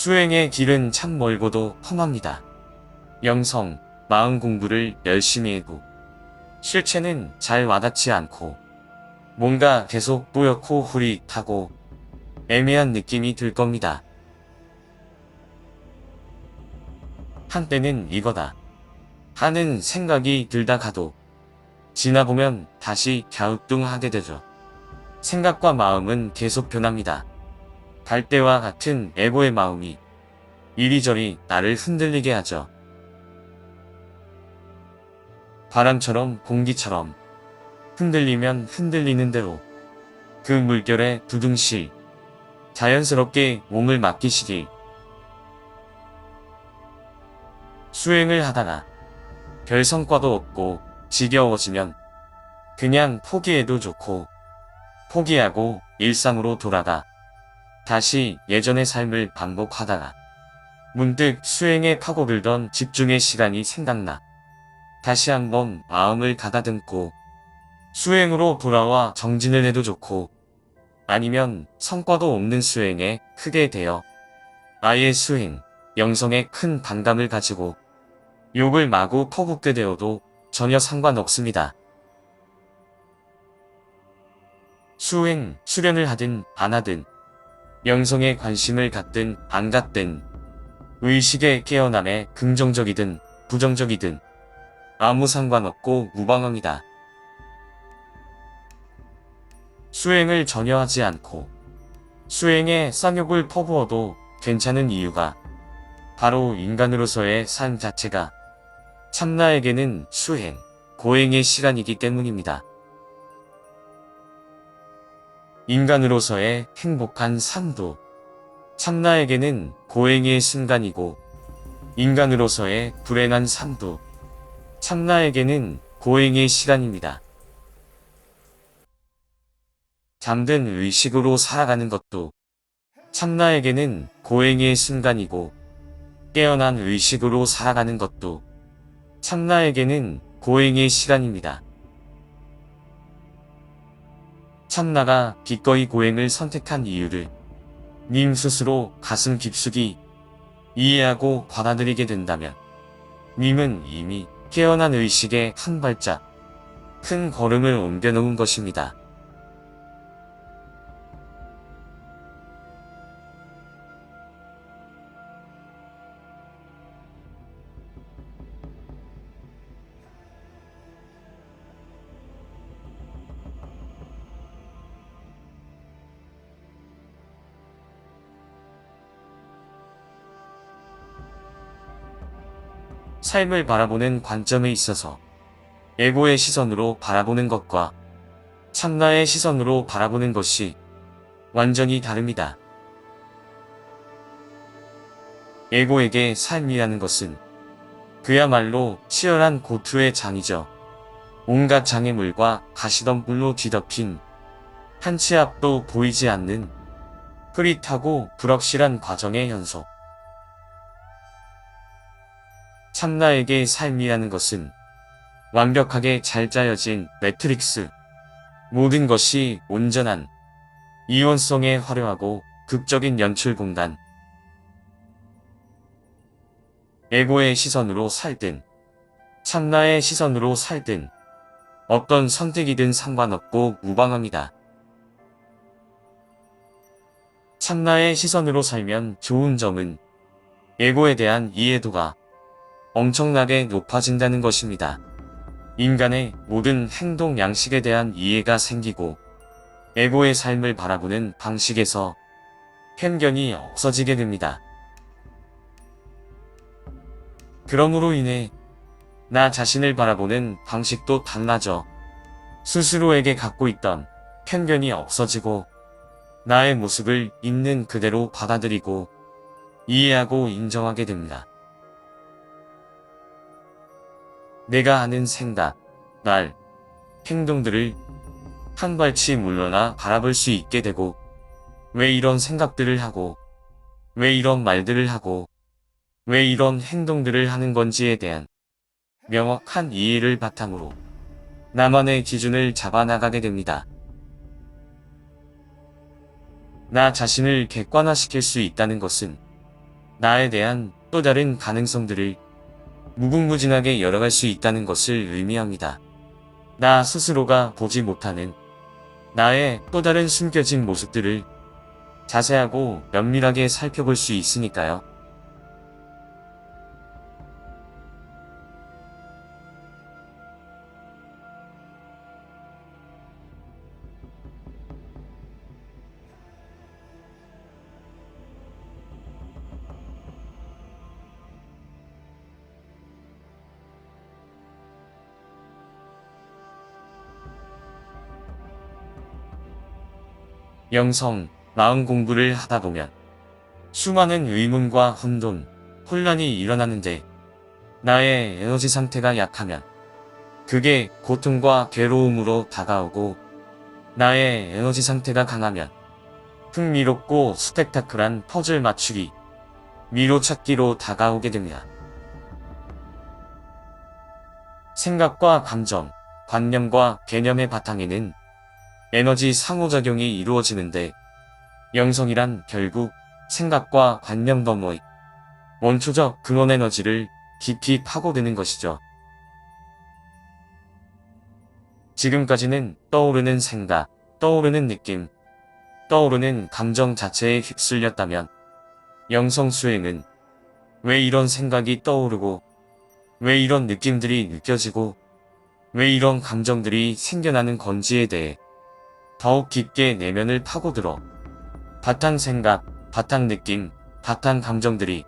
수행의 길은 참 멀고도 험합니다. 영성, 마음 공부를 열심히 해도 실체는 잘 와닿지 않고 뭔가 계속 뿌옇고 흐릿하고 애매한 느낌이 들 겁니다. 한때는 이거다 하는 생각이 들다 가도 지나보면 다시 갸우뚱하게 되죠. 생각과 마음은 계속 변합니다. 갈대와 같은 에고의 마음이 이리저리 나를 흔들리게 하죠. 바람처럼 공기처럼 흔들리면 흔들리는 대로 그 물결에 두둥실 자연스럽게 몸을 맡기시길. 수행을 하다가 별 성과도 없고 지겨워지면 그냥 포기해도 좋고 포기하고 일상으로 돌아가 다시 예전의 삶을 반복하다가 문득 수행에 파고들던 집중의 시간이 생각나 다시 한번 마음을 가다듬고 수행으로 돌아와 정진을 해도 좋고 아니면 성과도 없는 수행에 크게 되어 아예 수행, 영성에 큰 반감을 가지고 욕을 마구 퍼붓게 되어도 전혀 상관없습니다. 수행, 수련을 하든 안 하든 영성에 관심을 갖든 안 갖든 의식의 깨어남에 긍정적이든 부정적이든 아무 상관없고 무방합니다. 수행을 전혀 하지 않고 수행에 쌍욕을 퍼부어도 괜찮은 이유가 바로 인간으로서의 삶 자체가 참나에게는 수행, 고행의 시간이기 때문입니다. 인간으로서의 행복한 삶도 참나에게는 고행의 순간이고 인간으로서의 불행한 삶도 참나에게는 고행의 시간입니다. 잠든 의식으로 살아가는 것도 참나에게는 고행의 순간이고 깨어난 의식으로 살아가는 것도 참나에게는 고행의 시간입니다. 참나가 기꺼이 고행을 선택한 이유를 님 스스로 가슴 깊숙이 이해하고 받아들이게 된다면 님은 이미 깨어난 의식의 한 발짝 큰 걸음을 옮겨놓은 것입니다. 삶을 바라보는 관점에 있어서 에고의 시선으로 바라보는 것과 참나의 시선으로 바라보는 것이 완전히 다릅니다. 에고에게 삶이라는 것은 그야말로 치열한 고투의 장이죠. 온갖 장애물과 가시덤불로 뒤덮인 한 치 앞도 보이지 않는 흐릿하고 불확실한 과정의 연속. 참나에게 삶이라는 것은 완벽하게 잘 짜여진 매트릭스, 모든 것이 온전한 이원성의 화려하고 극적인 연출 공간. 에고의 시선으로 살든 참나의 시선으로 살든 어떤 선택이든 상관없고 무방합니다. 참나의 시선으로 살면 좋은 점은 에고에 대한 이해도가 엄청나게 높아진다는 것입니다. 인간의 모든 행동 양식에 대한 이해가 생기고 에고의 삶을 바라보는 방식에서 편견이 없어지게 됩니다. 그러므로 인해 나 자신을 바라보는 방식도 달라져 스스로에게 갖고 있던 편견이 없어지고 나의 모습을 있는 그대로 받아들이고 이해하고 인정하게 됩니다. 내가 하는 생각, 말, 행동들을 한 발치 물러나 바라볼 수 있게 되고 왜 이런 생각들을 하고 왜 이런 말들을 하고 왜 이런 행동들을 하는 건지에 대한 명확한 이해를 바탕으로 나만의 기준을 잡아나가게 됩니다. 나 자신을 객관화시킬 수 있다는 것은 나에 대한 또 다른 가능성들을 무궁무진하게 열어갈 수 있다는 것을 의미합니다. 나 스스로가 보지 못하는 나의 또 다른 숨겨진 모습들을 자세하고 면밀하게 살펴볼 수 있으니까요. 영성, 마음 공부를 하다 보면 수많은 의문과 혼돈, 혼란이 일어나는데 나의 에너지 상태가 약하면 그게 고통과 괴로움으로 다가오고 나의 에너지 상태가 강하면 흥미롭고 스펙타클한 퍼즐 맞추기, 미로 찾기로 다가오게 됩니다. 생각과 감정, 관념과 개념의 바탕에는 에너지 상호작용이 이루어지는데 영성이란 결국 생각과 관념 너머의 원초적 근원 에너지를 깊이 파고드는 것이죠. 지금까지는 떠오르는 생각, 떠오르는 느낌, 떠오르는 감정 자체에 휩쓸렸다면 영성 수행은 왜 이런 생각이 떠오르고 왜 이런 느낌들이 느껴지고 왜 이런 감정들이 생겨나는 건지에 대해 더욱 깊게 내면을 파고들어 바탕 생각, 바탕 느낌, 바탕 감정들이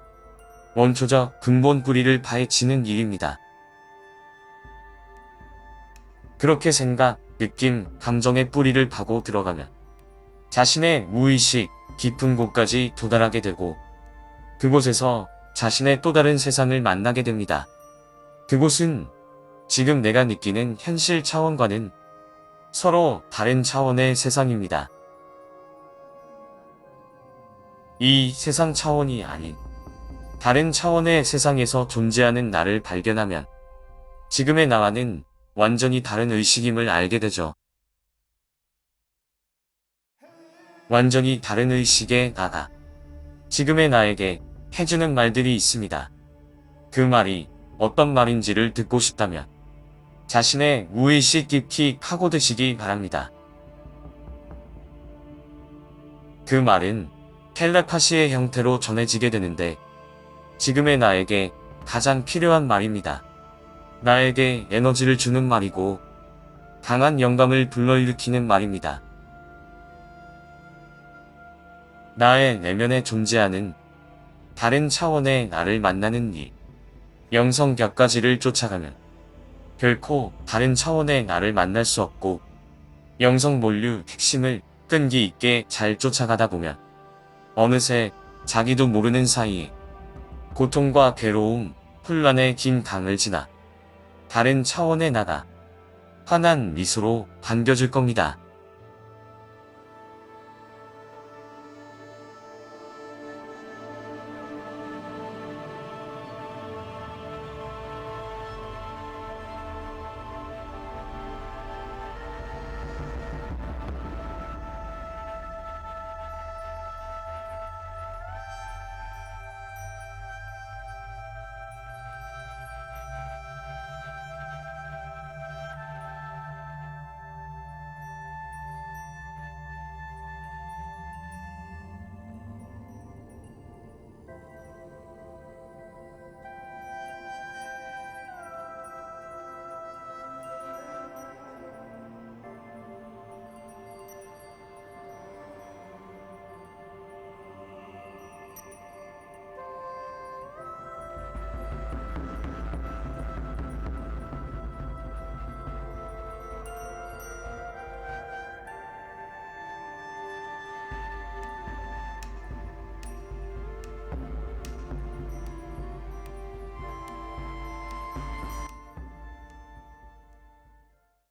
원초적 근본 뿌리를 파헤치는 일입니다. 그렇게 생각, 느낌, 감정의 뿌리를 파고 들어가면 자신의 무의식 깊은 곳까지 도달하게 되고 그곳에서 자신의 또 다른 세상을 만나게 됩니다. 그곳은 지금 내가 느끼는 현실 차원과는 서로 다른 차원의 세상입니다. 이 세상 차원이 아닌 다른 차원의 세상에서 존재하는 나를 발견하면 지금의 나와는 완전히 다른 의식임을 알게 되죠. 완전히 다른 의식의 나가 지금의 나에게 해주는 말들이 있습니다. 그 말이 어떤 말인지를 듣고 싶다면 자신의 무의식 깊이 파고드시기 바랍니다. 그 말은 텔레파시의 형태로 전해지게 되는데 지금의 나에게 가장 필요한 말입니다. 나에게 에너지를 주는 말이고 강한 영감을 불러일으키는 말입니다. 나의 내면에 존재하는 다른 차원의 나를 만나는 일, 영성 격가지를 쫓아가면 결코 다른 차원의 나를 만날 수 없고 영성 본류 핵심을 끈기 있게 잘 쫓아가다 보면 어느새 자기도 모르는 사이에 고통과 괴로움, 혼란의 긴 강을 지나 다른 차원의 나가 환한 미소로 반겨줄 겁니다.